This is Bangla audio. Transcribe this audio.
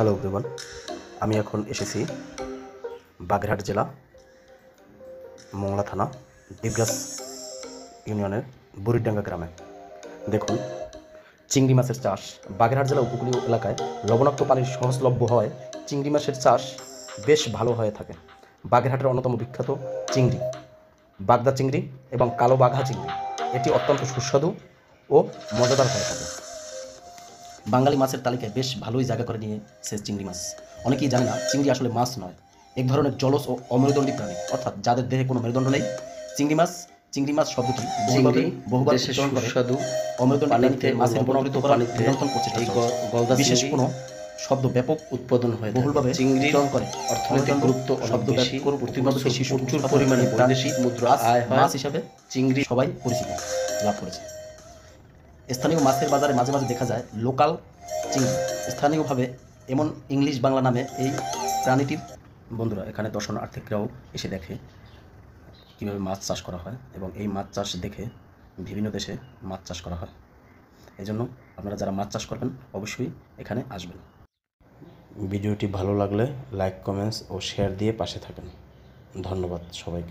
হ্যালো এভরিওয়ান, আমি এখন এসেছি বাগেরহাট জেলা মংলা থানা দেবগাছ ইউনিয়নের বুড়িডাঙ্গা গ্রামে। দেখুন, চিংড়ি মাছের চাষ বাগেরহাট জেলা উপকূলীয় এলাকায় লবণাক্ত পানির সহজলভ্য হয় চিংড়ি মাছের চাষ বেশ ভালো হয়ে থাকে। বাগেরহাটের অন্যতম বিখ্যাত চিংড়ি বাগদা চিংড়ি এবং কালো বাঘা চিংড়ি, এটি অত্যন্ত সুস্বাদু ও মজাদার হয়ে থাকে। বাঙালি মাছের তালিকায় বেশ ভালোই জায়গা করে নিয়েছে চিংড়ি মাছ। অনেকেই জানে না, চিংড়ি আসলে মাছ নয়, এক ধরনের জলজ ও অমেরুদণ্ডী প্রাণী, অর্থাৎ যাদের দেহে কোনো মেরুদণ্ড নেই। চিংড়ি মাছ শব্দটি বহুবার উচ্চারণ করে সুস্বাদু অমেরুদণ্ডী প্রাণীতে মাছের বর্ণিত করার নিরন্তর প্রচেষ্টা চলছে। বিশেষ কোনো শব্দ ব্যাপক উৎপাদন হয় বহুলভাবে চিংড়ির উচ্চারণ করে অর্থনৈতিক গুরুত্ব শব্দ বেশি, প্রতিভাবে বেশি প্রচুর পরিমাণে বৈদেশিক মুদ্রা আয় হয়। মাছ হিসাবে চিংড়ি সবাই পরিচিত লাভ করেছে। স্থানীয় মাছের বাজারে মাঝে মাঝে দেখা যায় লোকাল চিংড়ি, স্থানীয়ভাবে এমন ইংলিশ বাংলা নামে এই প্রাণীটির। বন্ধুরা, এখানে দর্শনার্থীরাও এসে দেখে কীভাবে মাছ চাষ করা হয় এবং এই মাছ চাষ দেখে বিভিন্ন দেশে মাছ চাষ করা হয়। এই জন্য আপনারা যারা মাছ চাষ করবেন অবশ্যই এখানে আসবেন। ভিডিওটি ভালো লাগলে লাইক, কমেন্টস ও শেয়ার দিয়ে পাশে থাকেন। ধন্যবাদ সবাইকে।